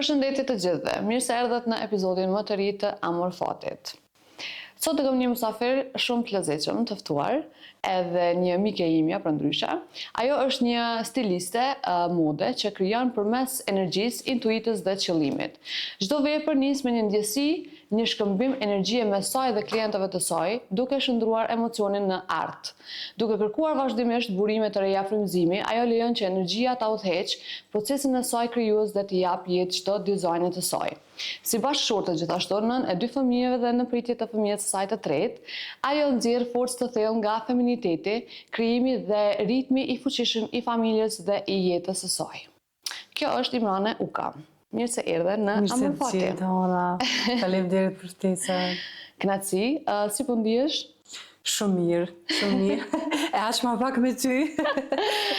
Përshëndetje të gjithëve, mirë se erdhët në episodin më të ri të Amor Fatit. Sot të kam një musafir shumë të lezetshëm, të ftuar, edhe një mike imja për ndryshe. Ajo është një stiliste mode që krijon përmes energjisë, intuitës dhe qëllimit. Çdo vepër nis me një ndjesi, një shkëmbim energjie mes saj dhe klientëve të saj, duke shndruar emocionin në art. Duke kërkuar vazhdimisht burime të reja frymëzimi, ajo lejon që energjia ta udhëheq procesin e saj krijues dhe të jap jetë çdo dizajnit të saj. Si bashkëshorte gjithashtu nën e 2 fëmijëve dhe në pritje të fëmijës së saj të tretë, ajo nxjerr forcë të thellë nga femininiteti, krijimi dhe ritmi i fuqishëm i familjes dhe i jetës së saj. Kjo është Imrane Uka. Mirë se erdhe në Amor Fati. Mirë se gjithë, faleminderit për ftesën. Kënaqësi, si po ndihesh? Shumë mirë. E aq më pak me ty,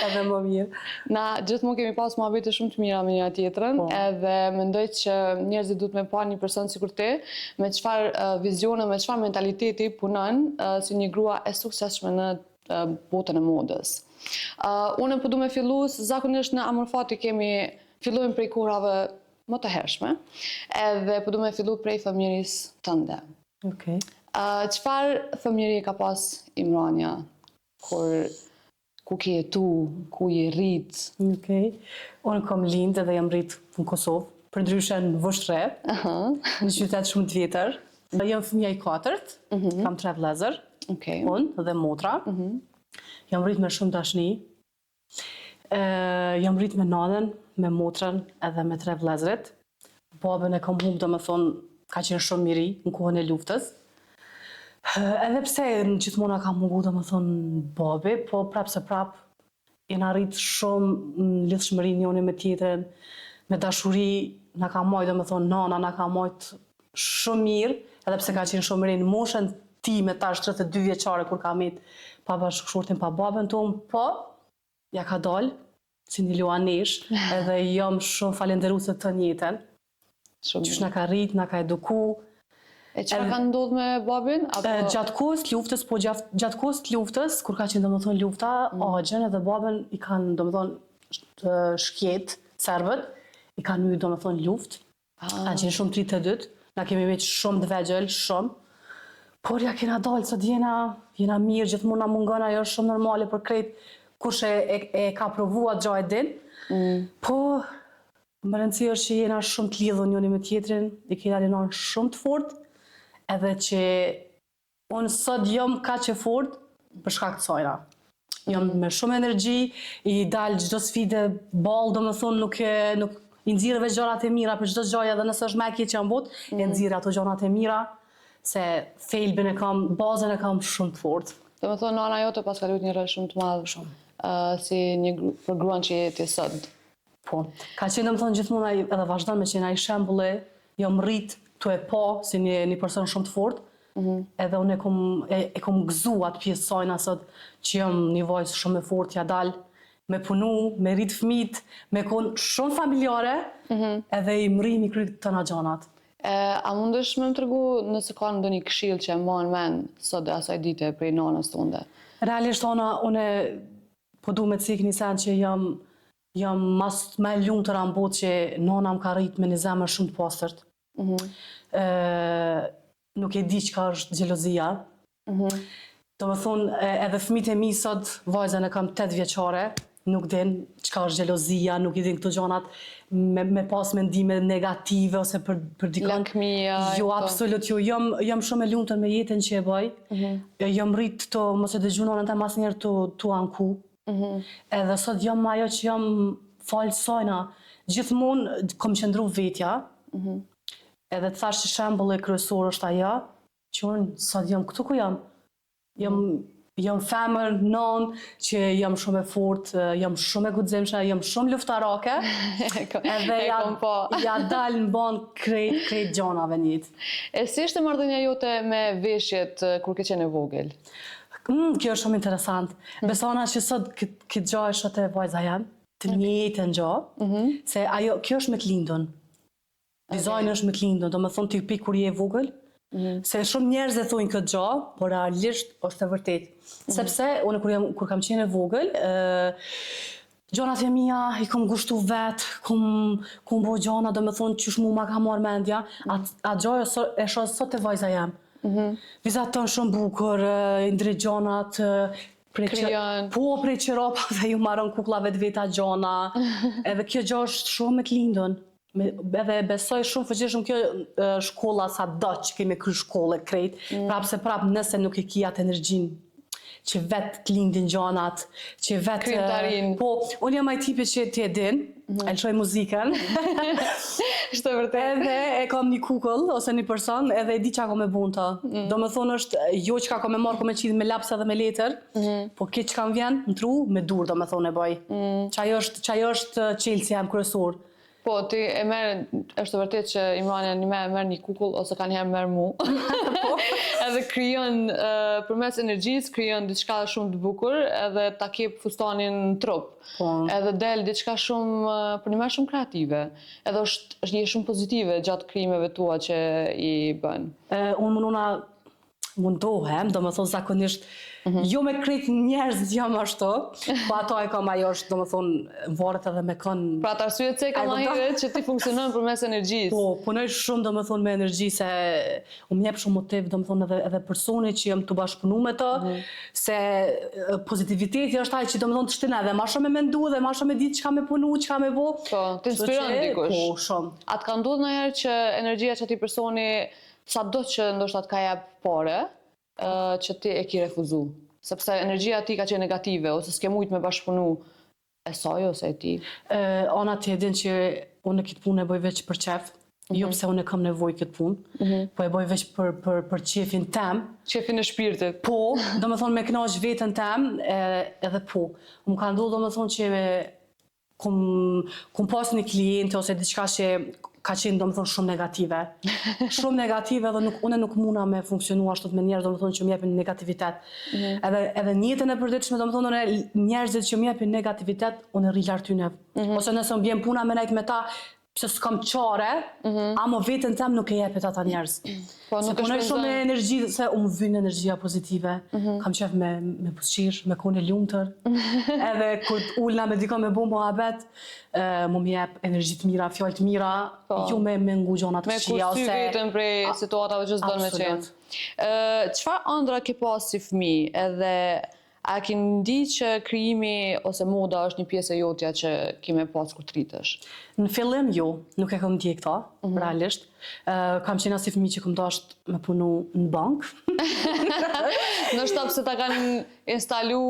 edhe më mirë. Na gjithmonë kemi pas muhabete shumë të mira me njëra tjetrën, edhe mendoj që njerëzit duhet me pa një person sikur ti, me çfarë vizione, me çfarë mentaliteti punon si një grua e suksesshme në botën e modës. Unë po du me fillu, zakonisht në Amor Fati fillojmë prej kohërave më të hershme, edhe po du me fillu prej fëmijërisë tënde. Okej. Çfarë fëmijërie ka pas Imrania ku ke jetu, ku je rrit? Okej. Unë kam lind edhe jam rrit në Kosovë, përndryshe në Voshtre, në qytet shumë të vjetër. Jam fëmija i 4, kam 3 vëllezër, unë dhe motra. Jam rrit me shumë dashni. Jam rrit me nanën, me motrën edhe me 3 vëllezërit. Babën e kam humbë, domethënë, ka qenë shumë miri në kohën e luftës. Edhe pse gjithmona kam mungu domethënë babi, po prap se prap jena rrit shumë në lidhshmëri njëri me tjetrën, me dashuri, na ka marrë domethënë nana na ka marrë shumë mirë, edhe pse ka qenë shumë mirë në moshën time tash 32 vjeçare kur kam met pa bashkëshortin pa babën ton, po ja ka dalë si një luanesh, edhe jam shumë falenderuese të njëjtën. Qysh na ka rrit, na ka eduku. E çfarë ka ndodhur me babin? Gjatë kohës të luftës, gjatë kohës të luftës, kur ka qenë domethënë lufta, Axhen edhe babën i kanë domethënë shkjet serbët, i kanë hyrë domethënë luftë. Ka qenë shumë 32, na kemi me shumë të vegjël, shumë. Por ja kena dalë, sot jena mirë, gjithmonë na mungon ajo shumë normale për krejt kush e ka provuar gjë e din. Po më rëndësi është që jena shumë të lidhur njëri me tjetrin, i kena rinon shumë të fortë. Edhe që unë sot jam kaq e fortë për shkak të sajna. Jam me shumë energji, i dal çdo sfide ballë, domethënë nuk i nxirr veç gjërat e mira për çdo gjë, edhe nëse është më e keq që në botë, e nxirr ato gjërat e mira, se thelbin e kam, bazën e kam shumë të fortë. Domethënë nana jote pas ka luajtur një rol shumë të madh si një për gruan që je ti sot. Po, ka qenë domethënë gjithmonë edhe vazhdon me qenë ai shembulli, jam rrit tu e po si një person shumë të fortë, edhe unë e kom gëzu atë pjesë sajna sot që jam një vajzë shumë e fortë, ja dal me punu, me rrit fëmijët, me konë shumë familjare, edhe i mrim i kryt të na gjanat. A mundesh me më tregu nëse ka ndonjë këshill që e mban mend sot dhe asaj dite prej nanës tënde? Realisht unë po du me cik një sen që jam mas me lumtur në botë që nana më ka rrit me një zemër shumë të pastërt. Nuk e di çka është xhelozia. Domethënë edhe fëmijët e mi sot, vajzën e kam 8 vjeçare, nuk din çka është xhelozia, nuk i din këto gjanat me pas mendime negative ose për dikon. Lakmia. Jo, absolut jo. Jam shumë e lumtur me jetën që e bëj. Jam rrit të mos e dëgjoj nonën tam asnjëherë tu anku. Edhe sot jam ajo që jam fal sajna. Gjithmonë kam qëndru vetja. Edhe të thash që shembulli kryesor është ajo që unë sot jam këtu ku jam. Jam femër, non, që jam shumë e fortë, jam shumë e guximshme, jam shumë luftarake. Edhe ja dal në ban krejt gjanave në jetë. E si ishte marrëdhënia jote me veshjet kur ke qenë e vogël? Kjo është shumë interesant. Besona që sot këtë gjë është atë vajza jam, të njëjtën gjë, se kjo është me të lindën. Dizajni është me të lindën, domethënë ti pik kur je e vogël, se shumë njerëz e thonë këtë gjë, por realisht është e vërtetë. Sepse unë kur kam qenë e vogël, Gjonat e mia i kom gushtu vet, kom bo gjona, do me thonë qysh mu ma ka marrë mendja, atë gjoj e shoh sot e vajza jam. Vizat tonë shumë bukur, i ndri gjonat, Krijon. po prej qirapave ju marrën kukullave të veta gjona, edhe kjo gjë është shumë me të lindën. Edhe besoj shumë fuqishëm kjo shkolla sa do që kemi kry shkolle krejt, prapë se prapë nëse nuk e ki atë energjin që vetë të lindin gjonat, që vetë... Krijimtarin. Po, unë jam ai tipi që ti e din, e lëshoj muzikën, Është e vërtet. edhe e kam një kukull ose një person, edhe e di çka kam me bun të. Do me thonë është, jo çka kam me marrë, kam me qitë me laps edhe me letër, po këtë çka më vjen, më tru, me dur do me thonë e bëj. Qaj është qelësi jam kryesor. Po, ti e merë, është vërtet që Imrania një merë një kukull ose ka njëherë merë mu. Edhe krijon përmes energjisë, krijon diçka shumë të bukur, edhe ta kep fustanin në trup. Po. Edhe del diçka shumë për një merë shumë kreative. Edhe është një shumë pozitive gjatë krijimeve tua që i bën. Unë mundohem, do me thonë zakonisht, jo me krejt njerëz jam ashtu, po ato e kam ajo është, do me thonë, varet edhe me kënë... Pra të arsyet se kam ahiret që ti funksionon përmes energjisë. Po, punoj shumë, do me thonë, me energji, se më jep shumë motiv, do me thonë, edhe personi që jam të bashkëpunu me të, se pozitiviteti është ai që do me thonë të shtina edhe ma shumë me mendu dhe ma shumë me ditë çka me punu, çka me bo. Po, të inspiron dikush. Po, shumë. A të ka ndodhur ndonjëherë që energjia që ati personi, sado që ndoshta të ka jap pare, që ti e ki refuzu? Sepse energjia ti ka qenë negative, ose s'ke mujt me bashkëpunu e saj ose e ti? Ana ti e din që unë këtë punë e bëj veç për qef, jo pse unë kam nevojë këtë punë, po e bëj veç për qefin tem. Qefin e shpirtit. Po, do me thonë me knaq veten tem, edhe po. Më ka ndodhur do me thonë që kum pas një klient ose diçka që ka qenë do me thonë shumë negative. Shumë negative dhe unë nuk muna me funksionu ashtu me njerëz do me thonë që më jepin negativitet. Edhe në jetën e përditshme do me thonë njerëzit që më jepin negativitet, unë rri lart tyne. Ose nëse më bjen puna me nejt me ta, pse s'kam qare, amo vetën tem nuk e jepet ata njerëz. Po, se punoj shumë me energji, se unë vynë energjia pozitive, kam qef me pusqir, me kone lumëtër, edhe kur ullna me dikon me bu muhabet, mu më jep energji të mira, fjallë të mira, jo me ngu gjonat të qia, ose... Me kursy vetën prej situatave që s'don me qenë. Çfarë ëndra ke pas si fëmijë, edhe a ke ndi që krijimi ose moda është një pjesë e jotja që kime pas kur të rritesh? Në fillim jo, nuk e kam ndjek këta, realisht. Kam qenë si fëmijë që kam dasht me punu në bank. Nështë pse ta kanë instalu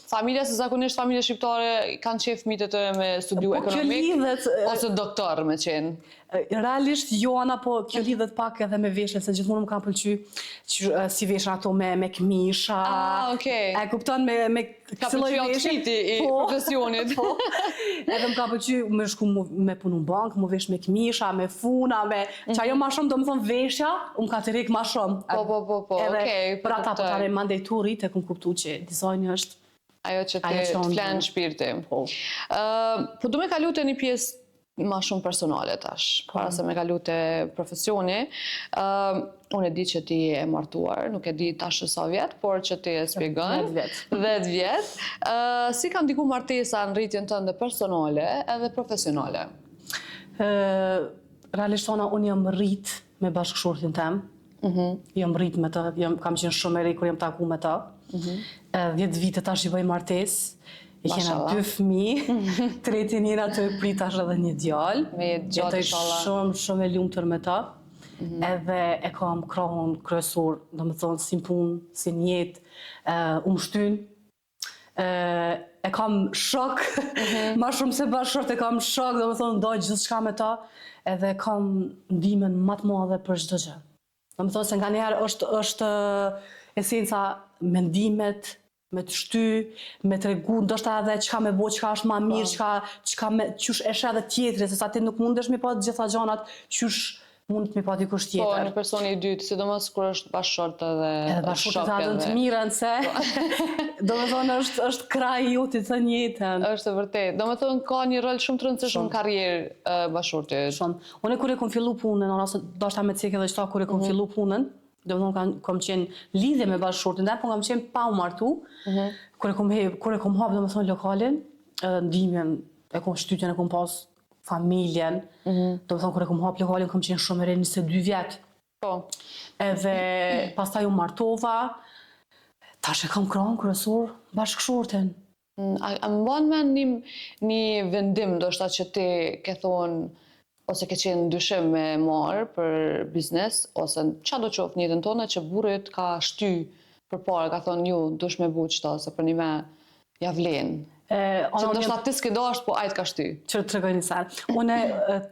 familja, se zakonisht familje shqiptare kanë qef fëmijët e tyre me studiu ekonomik, ose doktor me qenë. Realisht jo, Ana, po kjo lidhet pak edhe me veshën, se gjithmonë më kanë pëlqy si veshën ato me këmisha. Okej. E kupton me ka pëlqy outfiti i profesionit. Edhe më ka pëlqy me shku me punu në bank, më vesh me këmisha, me funa, me që ajo ma shumë do më thonë veshja, më ka të rikë ma shumë. Po, okej. Për ata po tare mandej turit e kom kuptu që dizajni është ajo që të flenë shpirti. Po, du me kalu të një pjesë ma shumë personale tash, para se me kalu të profesioni. Unë e di që ti e martuar, nuk e di tash sa vjetë, por që ti e spjegon. 10 vjetë. Si ka ndiku martesa në rritjen tënde personale edhe profesionale? Realisht unë jam rrit me bashkëshortin tem. Jam rrit me të, kam qenë shumë e ri kur jam taku me të. 10 vite tash i bëj martes. I kena 2 fëmijë, tretin jena të pritash edhe një djalë. Me gjatë inshallah. Shumë e lumtur me ta. Edhe e kam krahun kryesor, do me thonë, si punë, si njetë, shtyn. E kam shok, ma shumë se bashkëshort e kam shok, do me thonë, doj gjithë shka me ta, edhe kam ndimen më të madhe për çdo gjë. Do me thonë se nga njerë është esenca mendimet, me të shty, me të regu, ndoshta edhe çka me bo, çka është ma mirë, qysh e shë edhe tjetëri, se sa ti nuk mundesh me pa gjitha gjanat, qysh mund të me pa dikush tjetër. Po, një personi i dytë, sidomos kur është bashkëshort edhe shok edhe. Edhe bashkëshort të adën të mirën, se do me thonë është kraj jotit të njëtën. Është e vërtet. Do me thonë ka një rol shumë të rëndësishëm në karrierë bashkëshortit. Shumë. Unë kur e kom fillu punën, ose dashta me cekë edhe qëta kur e kom fillu punën, do me thonë kam qenë lidhje me bashkëshortin, po kam qenë pa u martu, kur e kom hapë, do me thonë, lokalin, ndihmën, shtytjen e kom pas familjen, do të thonë kur e kom hap lokalin kom qenë shumë e re 22 vjet. Po. Edhe pastaj u martova, tash e kam krahun kryesor bashkëshorten. A më bën mend një vendim ndoshta që ti ke thonë ose ke qenë dyshim me marrë për biznes, ose çfarë do qoftë në jetën tonë që burrit ka shty përpara, ka thonë ju dush me bu qëta, se për një me ja vlen. Që ndoshta ti s'ke dashur, po ajt ka shty. Që të tregoj një sen. Une,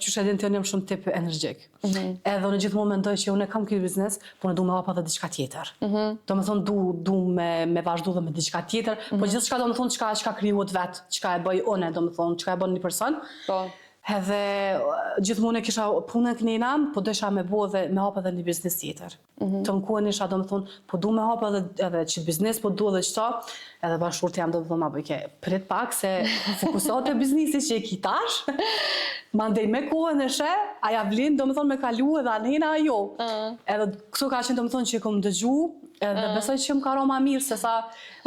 qysh e din të jam shumë tip energjik. Edhe unë gjithmonë mendoj që unë kam këtë biznes, po ne du me hapa edhe diçka tjetër. Do me thonë du me vazhdu dhe me diçka tjetër, po gjithçka do me thonë çka krijuat vet, çka e bëj une, do me thonë çka e bën një person. Po. Edhe gjithmonë kisha punën kënena, po desha me bo dhe me hapa edhe një biznes tjetër. Të në kohën isha do me thonë, po du me hapa edhe që biznes, po du edhe qëta, edhe bashkëshortë jam do me thonë, ma bëjke, prit pak se fokusohet e biznesi që e kitash, mandej me kohën e she, aja vlin do me thonë me kalu edhe anena ajo. Edhe këto ka qenë do me thonë që i kom dëgju, edhe besoj që më ka ro ma mirë, se sa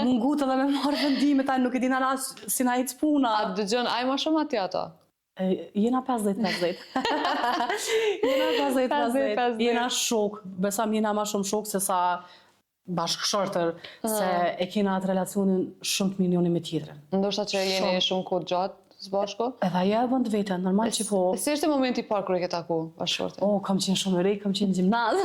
mungut edhe me marrë vendime, ta nuk e dina na si na hic puna. A dëgjon, aj ma shumë ati ato? Jena 50-50. Jena 50-50. Jena shok. Besam jena ma shumë shok se sa bashkëshortër, se e kena atë relacionin shumë të milioni me tjetërën. Ndoshta që jeni shumë kohë gjatë së bashku? Edhe ajo e bën të vetën, normal që po. Si ishte momenti i parë kur e ke taku bashkëshortin? Kam qenë shumë e re, kam qenë gjimnaz.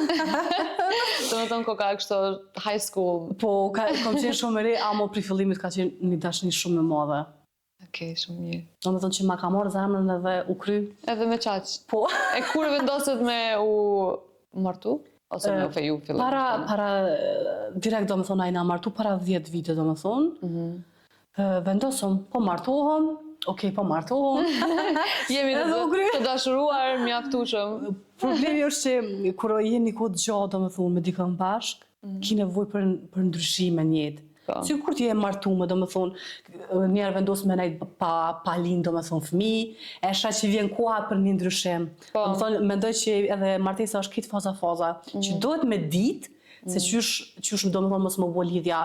Do me thonë ko ka kështu high school. Po, kam qenë shumë e re, amo pri fillimit ka qenë një dashni shumë e madhe. Okej, shumë mirë. Do me thonë që ma ka marrë zemrën edhe u kry. Edhe me qaq? Po. E kur vendoset me u martu? Ose me u feju fillim? Direkt do me thonë a i na martu para 10 vite do me thonë. Vendosëm, po martohëm, okej, po martohëm. Jemi të dashuruar, mjaftueshëm. Problemi është që kur jeni kohë gjatë do me thonë me dikën bashk, ki nevojë për ndryshime në jetë. Si kur ti e martume, do me thonë, njerë vendosë me nejtë pa linë, do me thonë, fëmi, e shra që vjen koha për një ndryshim. Do me thonë, mendoj që edhe martesa është kitë faza, që dohet me ditë, se qysh do me thonë, mos më bo lidhja,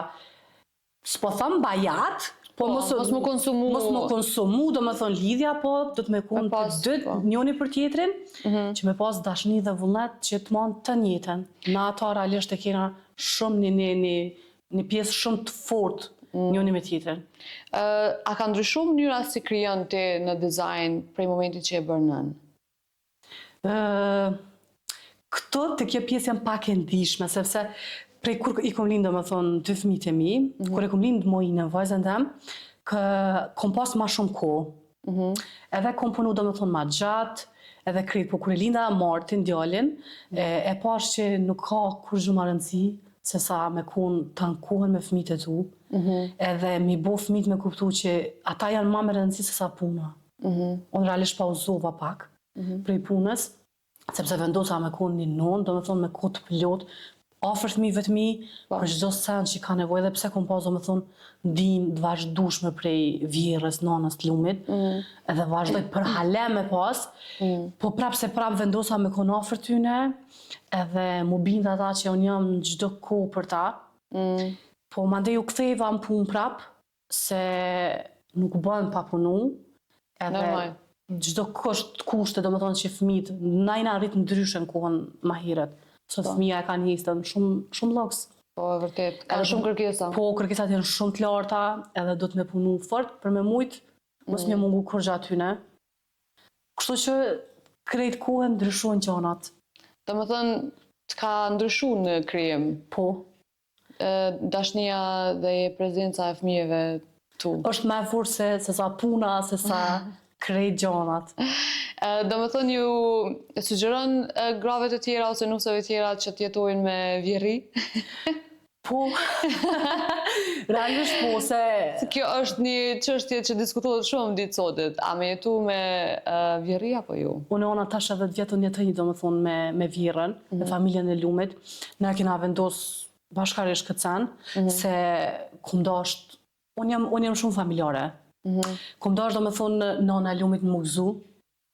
s'po thëmë bajat, po mos më konsumu, do me thonë, lidhja, po do të me konë të dytë njoni për tjetrin, që me pas dashni dhe vullnet që të manë të njëten. Na ata realisht e kena shumë një pjesë shumë të fort njëni me tjetrin. A ka ndryshu mënyra si krijon ti në dizajn prej momentit që e bërë nën? Këto të kjo pjesë janë pak e ndishme, sepse prej kur i kom lindë, do me thonë, 2 fëmijët e mi, kur e kom lindë mojnë në vajzën tem, kom pas ma shumë kohë. Edhe kom punu, do me thonë, ma gjatë, edhe krejt, po kur e linda Martin, djallin, e pash që nuk ka kur gjumë rëndësi, se sa me kun të ankohen me fëmijët e tu, edhe mi bo fëmijët me kuptu që ata janë ma me rëndësi se sa puna. Unë realisht pauzova pak prej punës, sepse vendosa me kun një non, do me thonë me kohë të plot, afër fëmijëve të mi, për çdo sen që ka nevojë, dhe pse kom pas, do me thonë, ndihmë të vazhdueshme prej vjerrës, nanës të lumit, edhe vazhdoj për halem me pas, po prap se prap vendosa me kon afër tyne, edhe mu bindë ata që unë jam në gjdo kohë për ta, po mandej u ktheva në punë prap, se nuk bën pa punu, edhe gjdo kushte, do me thonë që fëmijët, najna rritë ndryshën kohën ma hiret, sot fëmija e kanë histën shumë loks. Po, e vërtet, ka shumë kërkesa. Po, kërkesat janë shumë të larta, edhe do të me punu fort për me mujtë, mos me mungu kur gjatë tyne. Kështu që krejt kohën ndryshojnë gjanat. Do me thënë, të ka ndryshu në krijim. Po. Dashnia dhe prezenca e fëmijëve tu. Është më e fortë se sa puna, se sa krejt gjanat. Do me thënë, ju sugjeron grave të tjera ose nusëve tjera që të jetojnë me vjerri? Po. Realisht po, se... Kjo është një çështje që diskutohet shumë ditë sotit. A me jetu me vjerri apo ju? Unë tash edhe 10 vjet jetoj, do me thonë, me vjerën, me familjen e lumit. Ne kena vendos bashkarisht këtë sen, se kum dasht... Unë jam shumë familjare. Kum dasht, do me thonë, nana e lumit më gëzu,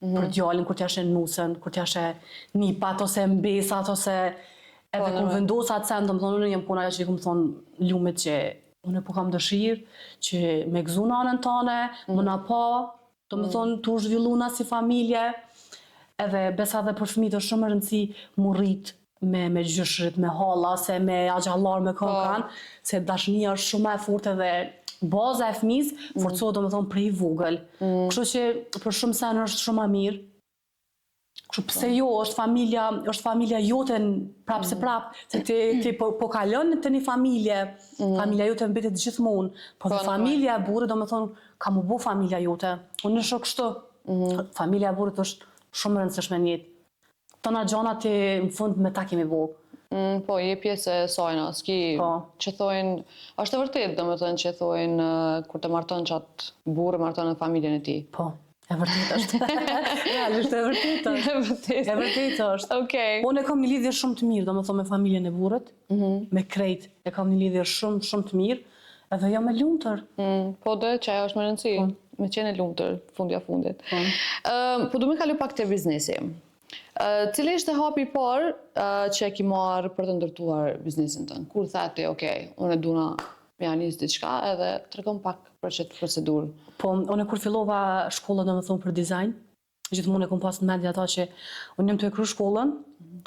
për djallin, kur t'jashe nusën, kur t'jashe nipat, ose mbesat, ose... Edhe ku vendosa atë sen, do më thonë, unë jem puna që i ku më thonë lumit që unë po kam dëshirë që me gëzu nanën tane, më na pa, do më thonë të u zhvilluna si familje, edhe besa dhe për fëmijët është shumë e rëndësi mu rrit me gjyshrit, me halla, se me agjallar, me konkan, se dashnia është shumë e fortë edhe baza e fëmijës forcohet do më thonë prej vogël. Kështu që për shumë sen është shumë e mirë. Kështu pse jo, është familja jote prapë se prapë, se ti po kalon të një familje, familja jote mbetet gjithmonë, po dhe familja e burrit do më thonë ka mu bu familja jote. Unë është kështu, familja e burrit është shumë rëndësishme në jetë. Tona gjana ti në fund me ta kemi bu. Po, je pjesë e sajna, s'ki që thojnë, është e vërtet do më thënë që thojnë kur të marton qatë burë, marton në familjen e ti. Po, e vërtet është. Realisht e vërtet është. E vërtet është. Okej. Unë e kam një lidhje shumë të mirë, do më thonë me familjen e burrit, me krejt, e kam një lidhje shumë të mirë, edhe jam e lumtur. Po dhe që ajo është më rëndësi, me qenë e lumtur, fundja fundit. Po du me kalu pak të biznesi. Cili ishte hapi i parë që e ki marrë për të ndërtuar biznesin tënë? Kur thati, okej, unë e duna me anis diçka edhe të regon pak për qëtë procedurë. Po, unë kur fillova shkollën, do më thonë për dizajn, gjithmonë e kom pas në mendje ata që unë jem të e kry shkollën,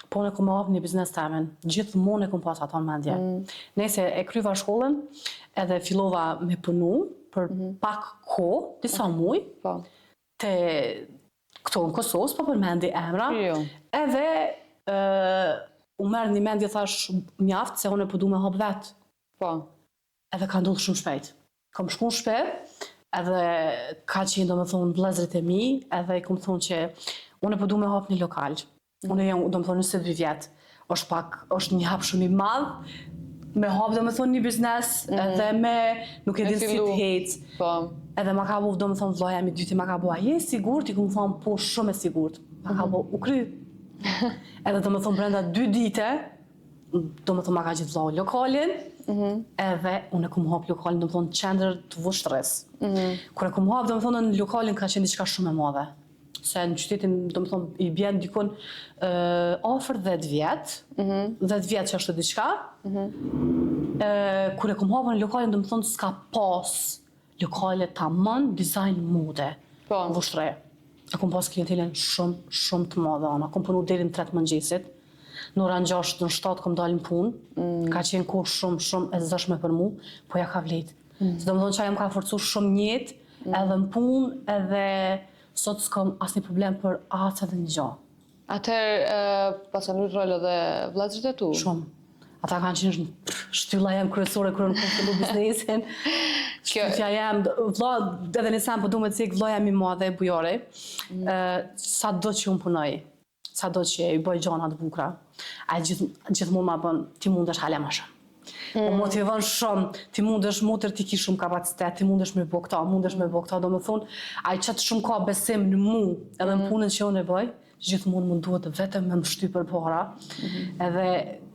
po unë e kom hapë një biznes të amen. Gjithmonë e kom pas ata në mendje. Nese e kryva shkollën edhe fillova me punu për pak kohë, disa muj, te këto në Kosovë, po përmendi emra, edhe u merë një mendje thash mjaft se unë e përdu me hap vetë. Edhe ka ndodhë shumë shpejt. Kam shku në shpejt, edhe ka qenë do me thonë vlezrit e mi, edhe i kom thonë që unë e përdu me hap një lokal. Unë e jam do me thonë 22 vjetë. është një hap shumë i madhë, me hap do me thonë një biznes, edhe me nuk e din si të hecë. Edhe ma ka bu, do më thonë, vloja mi dyti ma ka bu, a je sigurt? I ku më thonë, po shumë e sigurt. Ma ka bu, u kry. Edhe do më thonë, brenda 2 dite, do më thonë, ma ka gjithë vloja lokalin, edhe unë e ku më hap lokalin, do më thonë, qendrë të Vushtrës. Kur e ku më hap, do më thonë, në lokalin ka qenë diçka shumë e madhe. Se në qytetin, do më thonë, i bjen dikun ofër 10 vjetë, 10 vjetë që është diçka. Kur e ku më hap në lokalin, do më thonë, s'ka pas lokale tamam dizajn mode në Vushtre. E kom pas klientelën shumë të madhe, ana. Kom punu deri në 3 mëngjesit. Në orën 6, në 7 kom dalë në punë. Ka qenë kohë shumë e zëshme për mu, po ja ka vlet. Se do më thonë që jam ka forcu shumë njetë, edhe në punë, edhe sot s'kom asnjë problem për atë edhe një gjë. Atëherë pas kanë luajtur rol edhe vllazërit e tu? Shumë. Ata kanë qenë shtylla jam kryesore kur unë kom fillu biznesin. Shtylla jam, edhe në sen po du me të cikë, vlla jam i madhe e bujore. Sa do që unë punoj, sa do që i bëj gjana të bukra, a gjithmonë ma bën, ti mundesh hala ma shumë. Po motivon shumë, ti mundesh motër ti ki shumë kapacitet, ti mundesh me bo këta, do me thonë, a i qëtë shumë ka besim në mu, edhe në punën që unë e bëj, gjithmonë më duhet vetëm me më shty për para, edhe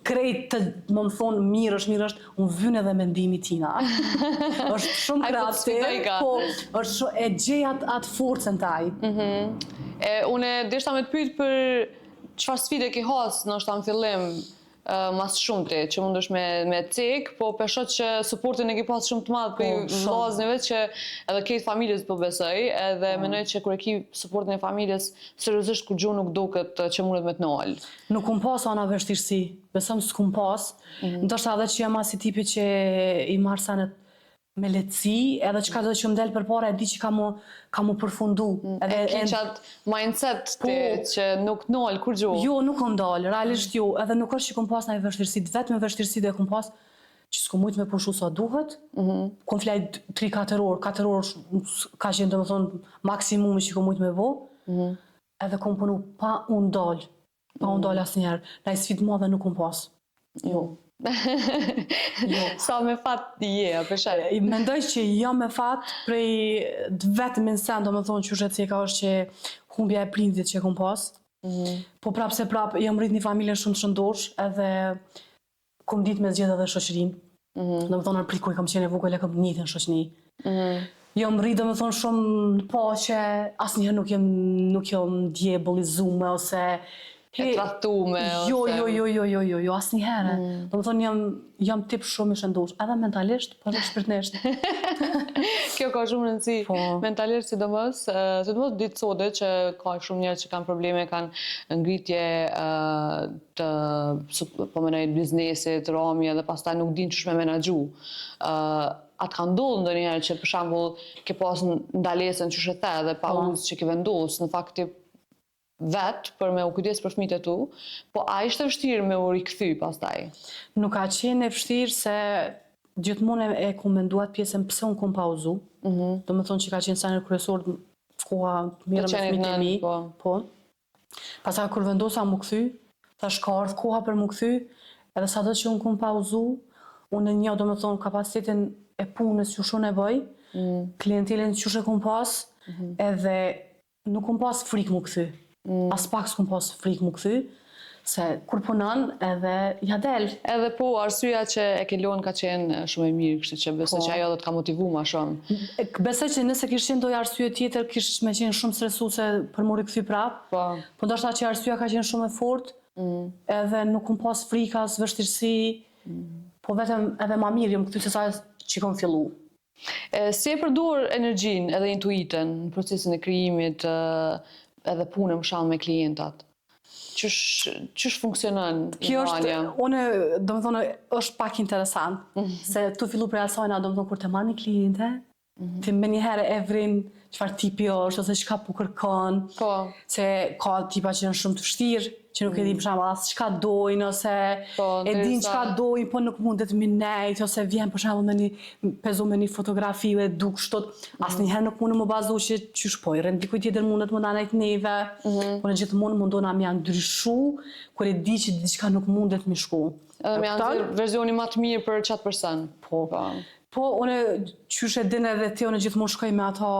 krejt të më thonë mirë është, unë vynë edhe mendimi tina. është shumë kreativ, po është shumë e gjejat atë forcën taj. Unë deshta me të pyet për çfarë sfide ke has ndoshta në fillim mas shumëti, që mundesh me cek, po peshot që supportin e ke pas shumë të madh për vllaznive që edhe këtë familjes po besoj, edhe mendoj që kur e ki supportin e familjes, seriozisht kur gjuhë nuk duket që mundet me të nol. Nuk kum pas ana vështirësi, besëm s'kum pas, ndoshta edhe që jam asi tipi që i marr sanet me lehtësi, edhe çka do që më del përpara e di që ka mu përfundu. E ki qatë mindset ti që nuk nol kur gjuhë? Jo, nuk kom dal, realisht jo, edhe nuk është që kom pas në vështirësi, vetëm vështirësi dhe kom pas që s'kom mujt me pushu sa duhet, kom flaj 3-4 orë, 4 orë ka qenë do më thonë maksimumi që kom mujt me bo, edhe kom punu pa unë dal asë njerë, na i sfidë madhe nuk kom pas, jo. Sa me fat je, apëshaj? Mendoj që jam me fat prej vetëm në sen, do më thonë që ceka është që humbja e prindit që kom pas, po prapë se prapë jam rrit një familje shumë të shëndosh, edhe kom dit me zgjedh edhe shoqërin, do më thonë në prit ku i kam qenë e vogël e kam njëtë në shoqëni. Jam rrit do më thonë shumë në paqe, asnjëherë nuk jam djebullizume ose e tradhtume Jo, ose asnjëherë. Domethënë jam tip shumë i shëndosh, edhe mentalisht, por edhe shpirtërisht. Kjo ka shumë rëndësi. Po. Mentalisht sidomos ditë sode që ka shumë njerëz që kanë probleme, kanë ngritje të po mendoj biznesit, rromje dhe pastaj nuk dinë ç'është me menaxhu. Atë ka ndodhur ndonjëherë që për shembull ke pas ndalesën që the dhe pauzë që ke vendosur, në fakt për me u kujdes për fëmijët e tu, po a ishte vështirë me u rikthy pastaj? Nuk ka qenë e vështirë se gjithmonë e kom menduar pjesën pse unë kom pauzu. Domethënë që ka qenë sa në kryesor koha mirë me fëmijët e mi. Po. Pastaj kur vendosa mu kthy, thash ka ardhur koha për mu kthy, edhe sado që unë kom pauzu, unë një domethënë kapacitetin e punës që unë e bëj, klientelën që e kom pas, edhe nuk kom pas frikë mu kthy. As pak s'kom pas frikë mu kthy, se kur punon edhe ja del. Edhe po, arsyeja që e ke lënë ka qenë shumë e mirë, kështu që besoj që ajo do të ka motivuar më shumë. Besoj që nëse kishte ndonjë arsye tjetër, kishte më qenë shumë stresuese për mu rikthy prap. Po ndoshta që arsyeja ka qenë shumë e fortë, edhe nuk kom pas frikë as vështirësi, po vetëm edhe më mirë jam kthy se sa që kom fillu. Si e përdor energjinë edhe intuitën në procesin e krijimit edhe punën më shumë me klientat? Qysh funksionon imrania? Domethënë është pak interesant, se tu fillu prej asajna, domethënë kur të marrë një kliente, ti me njëherë e vrin çfarë tipi është, ose çka po kërkon, se ka tipa që janë shumë të vështirë, që nuk e din për shembull as çka dojnë, ose e din çka dojnë, po nuk mundet me nejt, ose vjen për shembull me një fotografi e duk shtot, asnjëherë nuk mundem më bazu që qysh po, rend dikuj tjetër mundet më danajt neve, po në gjithmonë mundona me janë ndryshu, kur e di që diçka nuk mundet me shku. Edhe me janë versioni më të mirë për qatë person. Po, unë qysh e din edhe ti, unë gjithmonë shkoj me ato,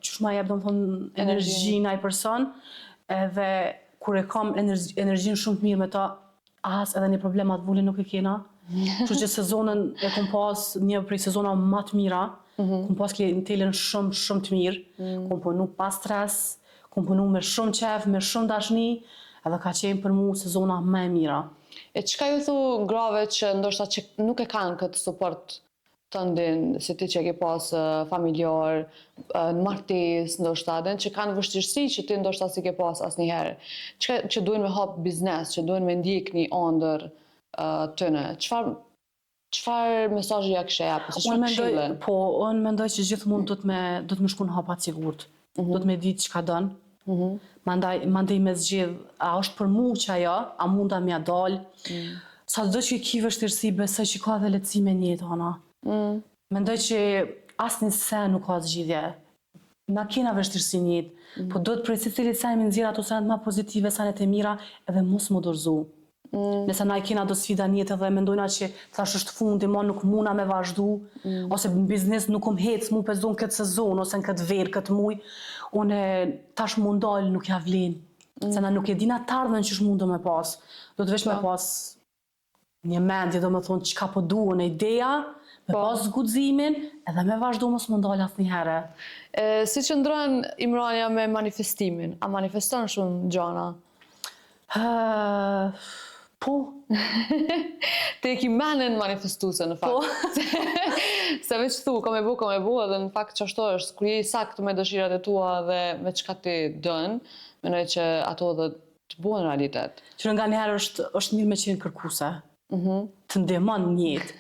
qysh ma jep domethënë energjinë ai person, edhe kur e kam energjinë shumë të mirë me ta, as edhe një problemat vullin nuk e kena. Kështu që sezonën e kom pas një prej sezona më të mira, kom pas klientelën shumë të mirë, kom punu pas stres, kom punu me shumë qef, me shumë dashni, edhe ka qenë për mu sezona më e mira. E çka ju thu grave që ndoshta që nuk e kanë këtë suport të ndin, si ti që ke pas familjar, në martes, ndoshta, dhe që kanë vështirësi që ti ndoshta si ke pas asnjëherë. Që duhen me hap biznes, që duhen me ndjek një ëndër tëne. Çfarë mesazhi ja kishe jap? Unë mendoj që gjithmonë do të më shkon hapa të sigurt. Do të më ditë çka don. Mandej me zgjedh, a është për mua që ajo, a munda m'ja dal. Sado që ki vështirësi, besoj që ka dhe lehtësi me një jetë, ana. Mendoj që asnjë sen nuk ka zgjidhje. Na kena vështirësi në jetë, po do të prej secilit sen me nxjerr ato senet më pozitive, senet e mira, edhe mos më dorëzu. Nëse na kena do sfida në jetë dhe mendojna që thash është fundi, ma nuk muna me vazhdu, ose në biznes nuk kom hec mu pezon këtë sezon, ose në këtë verë, këtë muj, unë tash mundal nuk ja vlen. Se na nuk e dina të ardhmen që shmundu me pas. Do të vesh me pas një mendje, do me thonë çka po duhen e ideja, me pas guximin, edhe me vazhdu mos më ndalë asnjëherë. Si qëndron imrania me manifestimin? A manifeston shumë gjana? Po. Te e ki menën manifestuse në fakt. Se veç thu, kom e bu, edhe në fakt që ashtu është, kur je i sakt me dëshirat e tua dhe me çka ti dën, mendoj që ato dhe të buhen realitet. Që nga njëherë është mirë me qenë kërkuese. Të ndihmon në jetë.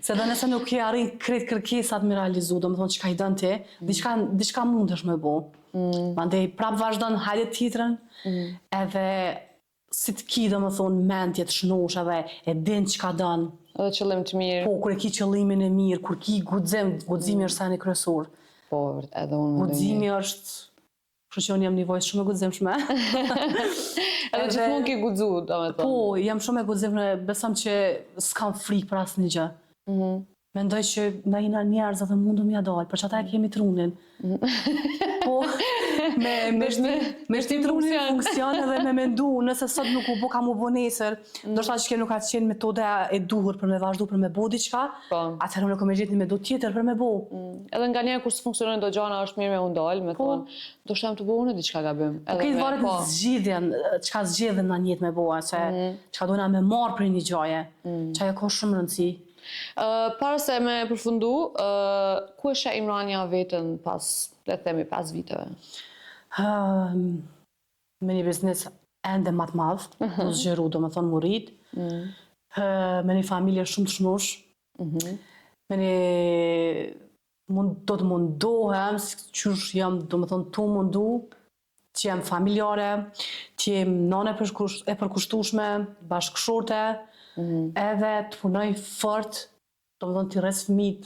Se dhe nëse nuk e arrin krejt kërkesat me realizu, do më thonë çka i dën ti, diçka mundesh me bo. Mandej prap vazhdon hajde tjetrën, edhe si të ki do më thonë mendje të shnosh edhe e din çka dën. Edhe qëllim të mirë. Po, kur e ki qëllimin e mirë, kur ki guximi është sani kryesor. Po, edhe unë. Guximi është, kështu që unë jam një vojë shumë e guximshme. Edhe gjithmonë ke guxu, domethënë. Po, jam shumë e guximshme, besoj që s'kam frikë për asnjë gjë. Mendoj që na jena njerëz edhe mundum ja dal, për çata e kemi trunin. Po, me shtitë runin funksion edhe me mendu, nëse sot nuk u bo kam u bo nesër, ndoshta që nuk ka qenë metoda e duhur për me vazhdu për me bo diçka, atëherë unë kam gjetë një metodë tjetër për me bo. Edhe nganjëherë kur s'funksionojnë do gjana është mirë me u ndal, me thonë, do shtam të bëu unë diçka gabim. Këtë varet në zgjidhjen, çka zgjedhëm na njëtë me boa, se çka dona me marr për një gjaje, që ajo ka shumë rëndësi. Para se me përfundu, ku e sheh Imrania veten pas, le të themi, 5 viteve? Me një biznes ende më të madh, do zgjeru, do me thonë mu rrit, me një familje shumë të shnosh, me një do të mundohem, qysh jam, do me thonë, tu mundu, që jem familjare, që jem nane e përkushtueshme, bashkëshorte, edhe të punoj fort, do me thonë t'i rres fëmijët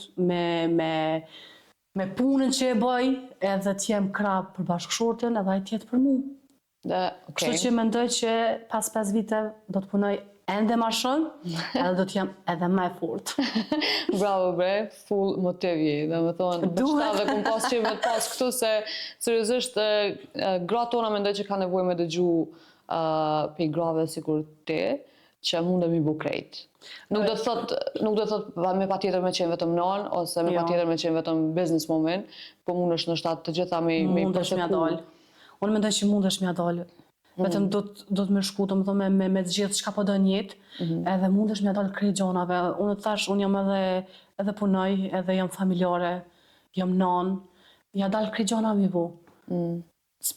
me punën që e bëj, edhe t'jem krah për bashkëshorten, edhe ai tjetë për mu. Kështu që mendoj që pas 5 vite do të punoj ende ma shumë, edhe do t'jem edhe ma e fort. Bravo bre, full motivi, dhe me thonë, dhe kum pas që me pas këtu se seriozisht gratë tona mendoj që ka nevojë me dëgju pe grave sikur ti, që mundem i bu krejt. Nuk do të thot me patjetër me qenë vetëm non, ose me patjetër me qenë vetëm businesswoman, po mundesh në shtatë të gjitha me i përseku. Unë mendoj që mundesh me dalë. Vetëm do të më shku, do më thonë me të gjithë çka po do njët, edhe mundesh me dalë krejt gjonave. Unë të thash, unë jam edhe punoj, edhe jam familjare, jam non, ja dalë krejt gjonave mi bu.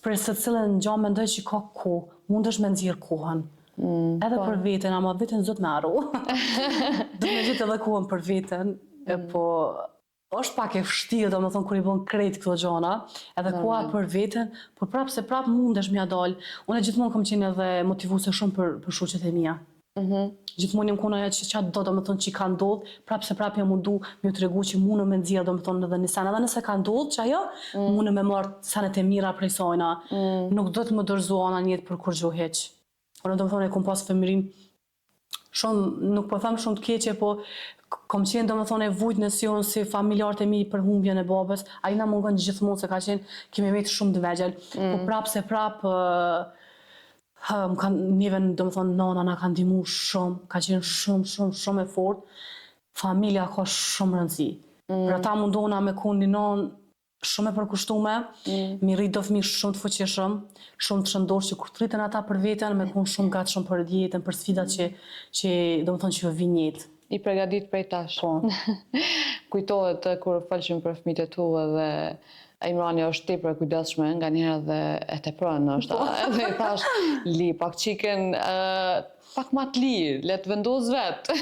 Për se cilën gjanë mendoj që ka kohë, mundesh me nxjerr kohën. Edhe për veten, ama veten zot me arru. Do me gjithë edhe kohën për veten, po është pak e vështirë, do me thonë, kur i bën krejt këto gjana, edhe koha për veten, por prapë se prapë mundesh m'ja dalë. Unë gjithmonë kam qenë edhe motivuese shumë për shoqet e mia. Gjithmonë jam kona ajo që çfarë do me thonë që ka ndodhur, prapë se prapë jam mundu m'ju tregu që mundem me nxjerr, do me thonë, edhe një sen, edhe nëse ka ndodhur që ajo, mundem me marr senet e mira prej sajna. Nuk do të më dorëzoa në jetë për kur gjë hiç. Unë do me thonë e kom pas fëmirin shumë, nuk po them shumë të keqe, po kom qenë do me thonë e vujt në sion si familjarët e mi për humbjen e babës, a i na mungon gjithmonë se ka qenë kemi vetë shumë të vegjel, po prapë se prapë njëve do me thonë nana na ka ndihmu shumë, ka qenë shumë e fort, familja ka shumë rëndësi. Për ata mundona me konë një nanë shumë e përkushtume, mi rrit do fëmijë shumë të fuqishëm, shumë të shëndosh që kur të rriten ata për veten, me konë shumë gatshëm për jetën, për sfidat që do më thonë që vijnë jetë. I pregadit prej tash. Kujtohet kur falshim për fëmijët e tu edhe Imrania është tepër e kujdesshme, nganjëherë edhe e tepron është. Edhe i thash, li pak chicken, pak ma të lirë, le të vendos vetë.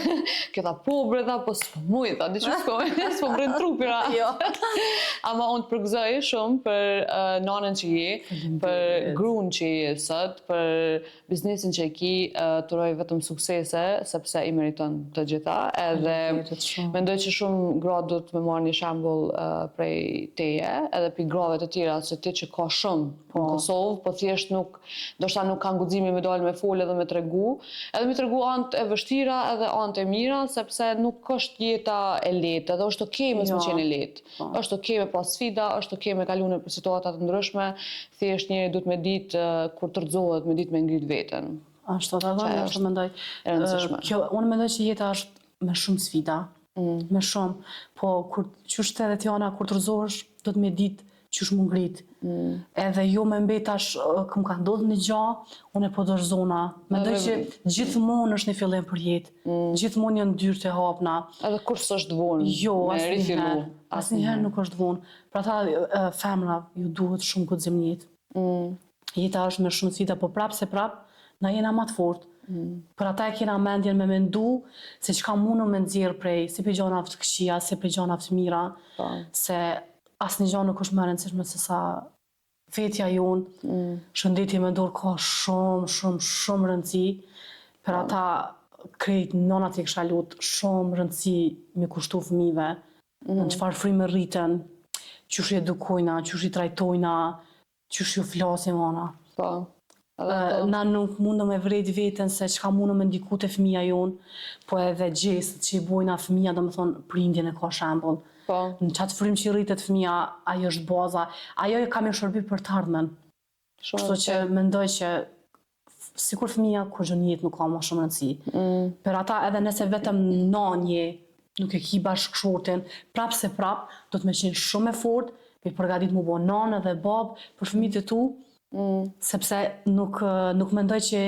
Këta po bre, tha, po s'po muj, tha, diqë s'po mbrën trupira. Ama unë të përgëzoj shumë për nanën që je, për gruan që je sot, për biznesin që e ki, të uroj vetëm suksese, sepse i meriton të gjitha, edhe mendoj që shumë gratë do të me marrë një shembull prej teje, edhe për grave të tjera, që ti që ka shumë në Kosovë, po thjesht ndoshta nuk kanë guximi me dalë me folë edhe me tregu, edhe mi tregu anë e vështira edhe anë e mira, sepse nuk është jeta e lehtë, edhe është okej mos më qenë e lehtë. Është okej me pas sfida, është okej me kalu në situata të ndryshme, thjesht njëri duhet me ditë kur të rrëzohet, me ditë me ngrit veten. Ashtu ashtu mendoj. Unë mendoj që jeta është me shumë sfida, me shumë, po kur qysh edhe t'jana kur të rrëzohesh, do të me ditë qysh mu ngrit. Edhe jo me mbetash këm ka ndodhë një gja, unë e po dorëzona. Mendoj që gjithmonë është një fillim për jetë. Gjithmonë janë dyrë të hapna. Edhe kur s'është vonë. Jo, asnjëherë nuk është vonë. Pra tha femra, ju duhet shumë guxim në jetë. Jeta është me shumë sfida, po prapë se prapë, na jena ma të fortë. Për ata e kena mendjen me mendu se çka mundu me nxjerr prej, si për gjona të këqija, si për gjona të mira, se asnjë gjë nuk është më e rëndësishme se sa vetja jonë, shëndeti me dorë ka shumë rëndësi. Për ata krejt nonat i kisha lutë shumë rëndësi me kushtu fëmijëve, në çfarë frymë rriten, qysh i edukojna, qysh i trajtojna, qysh ju flasim ona. Na nuk mundëm me vrejt veten se çka mundëm me ndiku te fëmija jonë, po edhe gjestet që i bojna fëmija, do me thonë prindjen e ka shembull. Po. Në qatë frymë që i rritet fëmija, ajo është baza. Ajo ka me shërbi për të ardhmen. Kështu që mendoj që sikur fëmija kur gjë një jetë nuk ka më shumë rëndësi. Për ata edhe nëse vetëm nanje nuk e ki bashkëshortin, prap se prap, do të me qenë shumë e fort, me përgatit mu bo nanë dhe babë për fëmijët e tu, sepse nuk mendoj që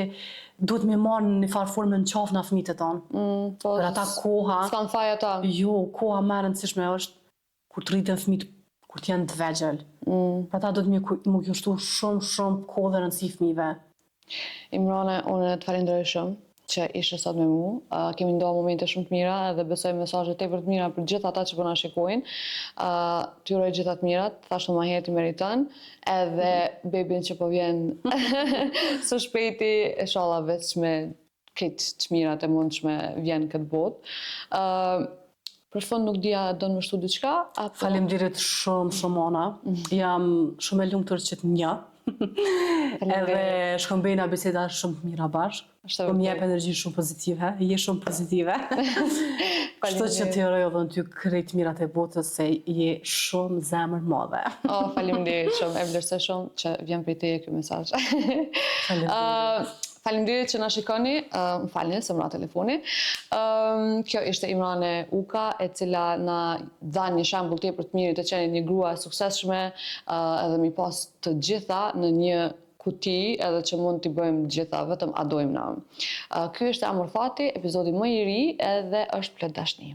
duhet me marrë në një farë formë në qafë në fëmijët e tonë. Për ata koha... S'kan faj ata. Jo, koha më e rëndësishme është kur të rritën fëmijët, kur të janë të vegjël. Për ata do të më kushtu shumë kohë dhe rëndësi fëmijëve. Imrane, unë të falenderoj shumë që ishe sot me mu. Kemi ndohë momente shumë të mira edhe besoj mesazhe tepër të mira për gjithë ata që po na shikojnë. T'ju uroj gjithë të mirat, thashtu ma herë ti meriton, edhe bebin që po vjen së shpejti, inshallah veç me këtë çmirat e mundshme vjen këtë botë. Për fund nuk dija do në mështu diçka? Faleminderit shumë Ana. Jam shumë e lumtur që të një. Edhe shkëmbejna biseda shumë të mira bashkë. Po më jep energji shumë pozitive, je shumë pozitive. Kështu që t'ju uroj edhe ty krejt mirat e botës se je shumë zemër madhe. Faleminderit shumë, e vlerësoj shumë që vjen prej teje ky mesazh. Faleminderit që na shikoni, më falni se më ra telefoni. Kjo ishte Imrane Uka, e cila na dha një shembull tepër të mirë të qenë një grua e suksesshme, edhe mi pas të gjitha në një kuti, edhe që mund t'i bëjmë gjitha, vetëm a dojmë na. Ky është Amor Fati, epizodi më i ri edhe është plot dashni.